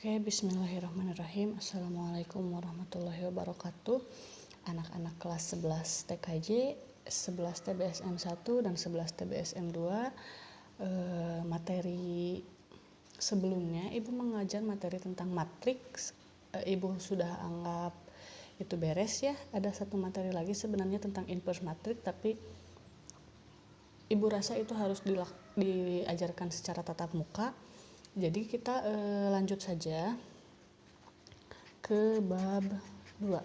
Oke, bismillahirrahmanirrahim. Assalamualaikum warahmatullahi wabarakatuh. Anak-anak kelas 11 TKJ, 11 TBSM 1 dan 11 TBSM 2. Materi sebelumnya Ibu mengajar materi tentang matriks. Ibu sudah anggap itu beres ya. Ada satu materi lagi sebenarnya tentang inverse matriks, tapi Ibu rasa itu harus diajarkan secara tatap muka. Jadi kita lanjut saja ke bab 2.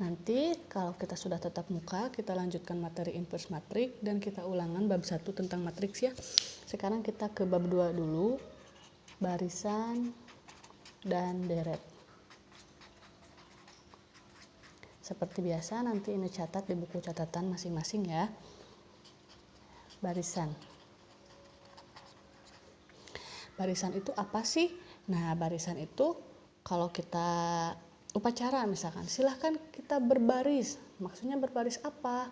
Nanti kalau kita sudah tatap muka, kita lanjutkan materi inverse matrix dan kita ulangan bab 1 tentang matriks ya. Sekarang kita ke bab 2 dulu, barisan dan deret. Seperti biasa nanti ini catat di buku catatan masing-masing ya. Barisan. Barisan itu apa sih? Nah, barisan itu kalau kita upacara misalkan, silahkan kita berbaris. Maksudnya berbaris apa?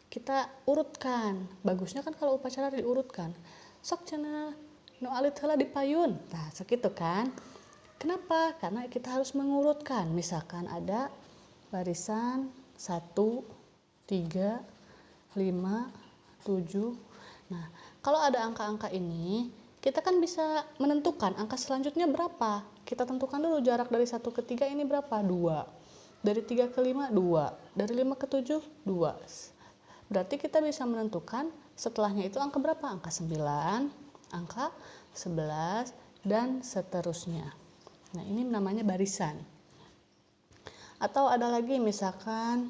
Kita urutkan. Bagusnya kan kalau upacara diurutkan. Sok cenah nu alit heula dipayun. Nah, segitu kan. Kenapa? Karena kita harus mengurutkan. Misalkan ada barisan 1, 3, 5, 7. Nah, kalau ada angka-angka ini, kita kan bisa menentukan angka selanjutnya berapa. Kita tentukan dulu jarak dari 1 ke 3 ini berapa? 2. Dari 3 ke 5, 2. Dari 5 ke 7, 2. Berarti kita bisa menentukan setelahnya itu angka berapa? Angka 9, angka 11, dan seterusnya. Nah, ini namanya barisan. Atau ada lagi misalkan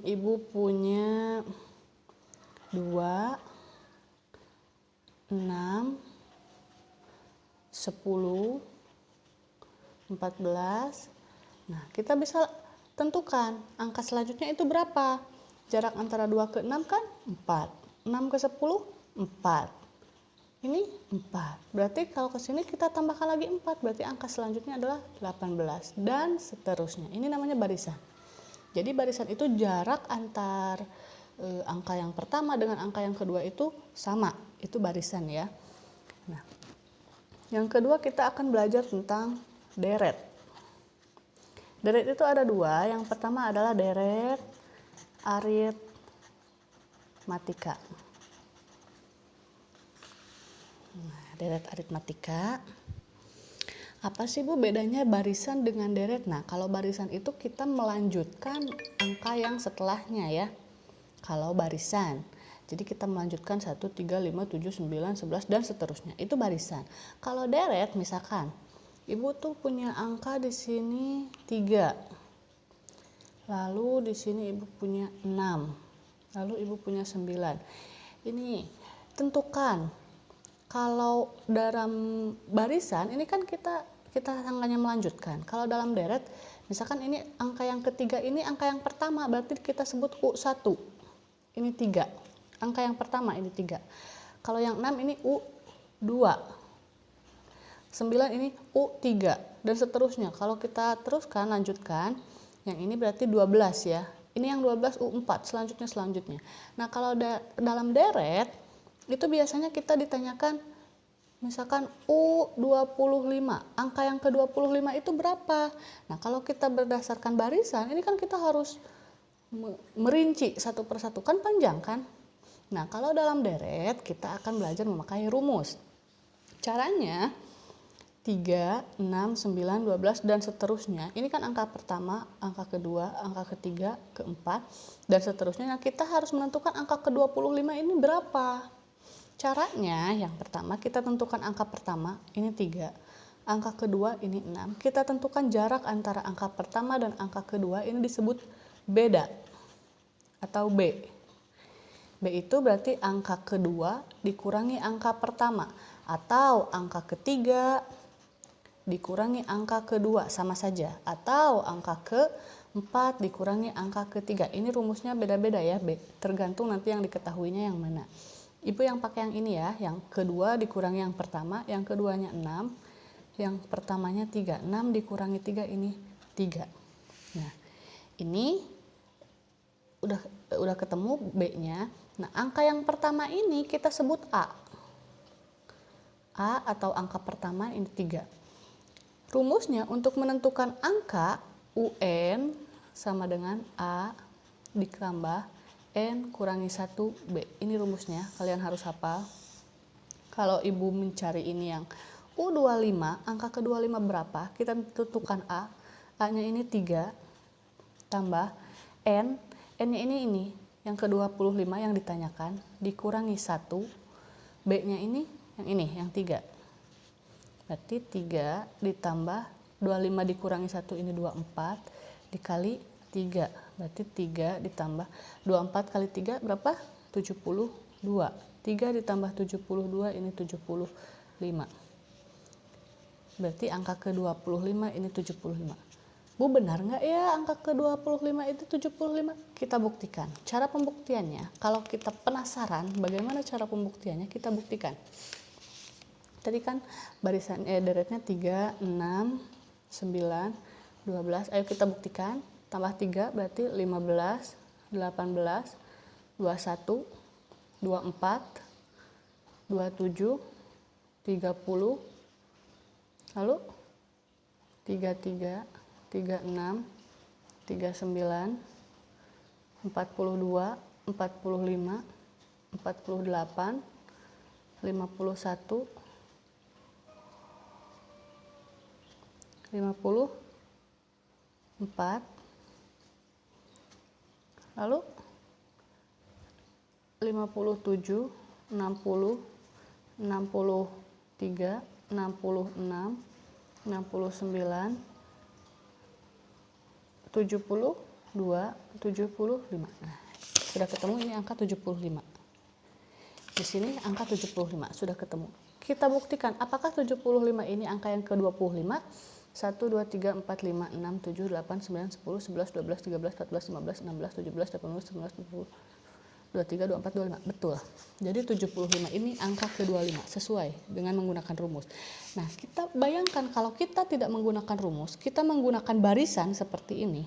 Ibu punya 2, 6, 10, 14. Nah, kita bisa tentukan angka selanjutnya itu berapa. Jarak antara 2 ke 6 kan 4. 6 ke 10, 4. Ini 4. Berarti kalau ke sini kita tambahkan lagi 4. Berarti angka selanjutnya adalah 18. Dan seterusnya. Ini namanya barisan. Jadi barisan itu jarak antar angka yang pertama dengan angka yang kedua itu sama. Itu barisan ya. Nah, yang kedua kita akan belajar tentang deret. Deret itu ada dua. Yang pertama adalah deret aritmatika. Nah, deret aritmatika. Apa sih Bu bedanya barisan dengan deret? Nah, kalau barisan itu kita melanjutkan angka yang setelahnya ya. Kalau barisan. Jadi kita melanjutkan 1, 3, 5, 7, 9, 11 dan seterusnya. Itu barisan. Kalau deret misalkan Ibu tuh punya angka di sini 3. Lalu di sini Ibu punya 6. Lalu Ibu punya 9. Ini tentukan. Kalau dalam barisan ini kan kita angkanya melanjutkan. Kalau dalam deret misalkan ini angka yang ketiga ini angka yang pertama berarti kita sebut U1. Ini 3. Angka yang pertama ini 3. Kalau yang 6 ini U2. 9 ini U3 dan seterusnya. Kalau kita teruskan lanjutkan, yang ini berarti 12 ya. Ini yang 12 U4 selanjutnya. Nah, kalau dalam deret itu biasanya kita ditanyakan misalkan U25. Angka yang ke-25 itu berapa? Nah, kalau kita berdasarkan barisan, ini kan kita harus merinci satu persatu, kan panjang kan. Nah, kalau dalam deret kita akan belajar memakai rumus. Caranya 3, 6, 9, 12 dan seterusnya. Ini kan angka pertama, angka kedua, angka ketiga, keempat dan seterusnya. Nah, kita harus menentukan angka ke-25 ini berapa. Caranya yang pertama kita tentukan angka pertama ini 3. Angka kedua ini 6. Kita tentukan jarak antara angka pertama dan angka kedua ini disebut beda atau B. B itu berarti angka kedua dikurangi angka pertama atau angka ketiga dikurangi angka kedua sama saja atau angka keempat dikurangi angka ketiga. Ini rumusnya beda-beda ya B. Tergantung nanti yang diketahuinya yang mana. Ibu yang pakai yang ini ya, yang kedua dikurangi yang pertama, yang keduanya 6, yang pertamanya 3. 6 dikurangi 3 ini 3. Nah, ini udah ketemu B-nya. Nah, angka yang pertama ini kita sebut A. A atau angka pertama ini 3. Rumusnya untuk menentukan angka UN sama dengan A ditambah N kurangi 1B. Ini rumusnya, kalian harus hafal. Kalau ibu mencari ini yang U25, angka ke-25 berapa? Kita tentukan A. A-nya ini 3 tambah N. N-nya ini yang ke-25 yang ditanyakan dikurangi 1. B-nya ini yang 3. Berarti 3 ditambah 25 dikurangi 1 ini 24 dikali 3. Berarti 3 ditambah 24 kali 3 berapa? 72. 3 ditambah 72 ini 75. Berarti angka ke-25 ini 75. Bu, benar nggak ya angka ke-25 itu 75? Kita buktikan. Cara pembuktiannya, kalau kita penasaran bagaimana cara pembuktiannya, kita buktikan. Tadi kan barisan deretnya 3, 6, 9, 12. Ayo kita buktikan. Tambah 3 berarti 15, 18, 21, 24, 27, 30. Lalu 33, 36, 39, 42, 45, 48, 51, 54, lalu 57, 60, 63, 66, 69, 72, 75. Nah, sudah ketemu ini angka 75. Di sini angka 75 sudah ketemu. Kita buktikan apakah 75 ini angka yang ke-25? 1, 2, 3, 4, 5, 6, 7, 8, 9, 10, 11, 12, 13, 14, 15, 16, 17, 18, 19, 20, 23, 24, 25. Betul. Jadi 75 ini angka ke-25 sesuai dengan menggunakan rumus. Nah, kita bayangkan kalau kita tidak menggunakan rumus, kita menggunakan barisan seperti ini.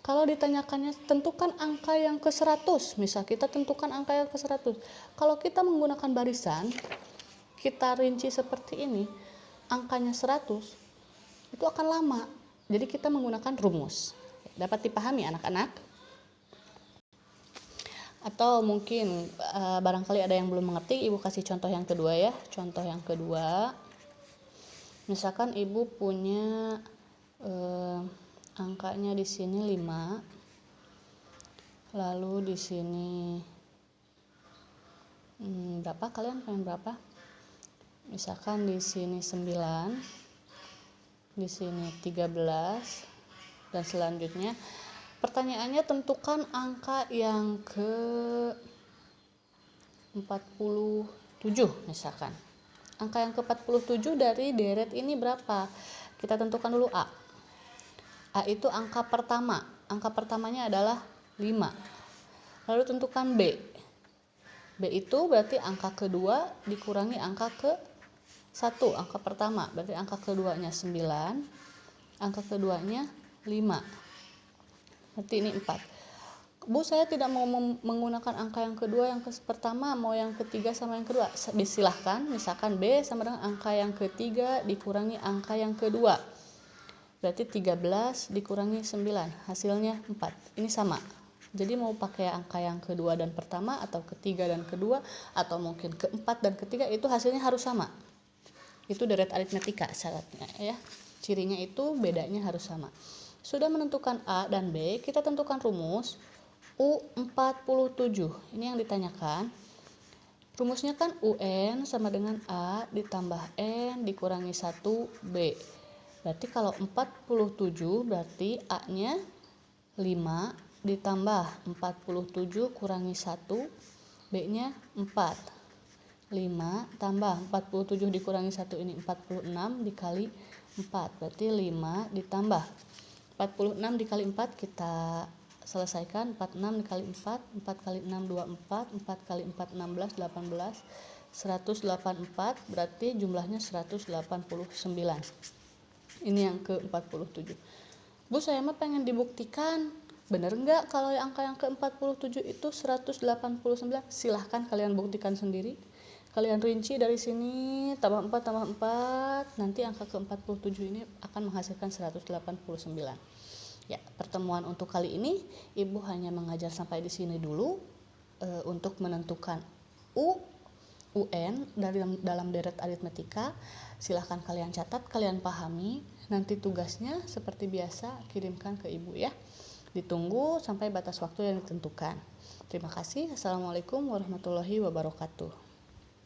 Kalau ditanyakannya tentukan angka yang ke-100, misal kita tentukan angka yang ke-100. Kalau kita menggunakan barisan, kita rinci seperti ini, angkanya 100, itu akan lama. Jadi kita menggunakan rumus. Dapat dipahami anak-anak? Atau mungkin barangkali ada yang belum mengerti, ibu kasih contoh yang kedua ya. Contoh yang kedua, misalkan ibu punya angkanya di sini 5, lalu di sini berapa? Kalian pengen berapa? Misalkan di sini 9, di sini 13, dan selanjutnya pertanyaannya tentukan angka yang ke-47 misalkan. Angka yang ke-47 dari deret ini berapa? Kita tentukan dulu A. A itu angka pertama. Angka pertamanya adalah 5. Lalu tentukan B. B itu berarti angka kedua dikurangi angka ke-1. Angka pertama berarti angka keduanya 9. Angka keduanya 5. Berarti ini 4. Bu, saya tidak mau menggunakan angka yang kedua, yang pertama, mau yang ketiga sama yang kedua. Silahkan, misalkan B sama dengan angka yang ketiga dikurangi angka yang kedua. Berarti 13 dikurangi 9, hasilnya 4. Ini sama. Jadi mau pakai angka yang kedua dan pertama, atau ketiga dan kedua, atau mungkin keempat dan ketiga, itu hasilnya harus sama. Itu deret aritmetika syaratnya ya. Cirinya itu bedanya harus sama. Sudah menentukan A dan B, kita tentukan rumus U47. Ini yang ditanyakan. Rumusnya kan UN sama dengan A ditambah N dikurangi 1B. Berarti kalau 47 berarti A-nya 5 ditambah 47 kurangi 1, B-nya 4. 5 tambah 47 dikurangi 1 ini 46 dikali 4. Berarti 5 ditambah 46 dikali 4 kita selesaikan. 46 dikali 4, 4 kali 6 24, 4 kali 4 16, 18, 184, berarti jumlahnya 189. Ini yang ke-47. Bu, saya mah pengen dibuktikan, bener nggak kalau angka yang ke-47 itu 189? Silahkan kalian buktikan sendiri. Kalian rinci dari sini, tambah 4 tambah 4, nanti angka ke-47 ini akan menghasilkan 189. Ya, pertemuan untuk kali ini Ibu hanya mengajar sampai di sini dulu untuk menentukan UN dalam deret aritmetika. Silahkan kalian catat, kalian pahami. Nanti tugasnya seperti biasa kirimkan ke Ibu ya. Ditunggu sampai batas waktu yang ditentukan. Terima kasih. Assalamualaikum warahmatullahi wabarakatuh.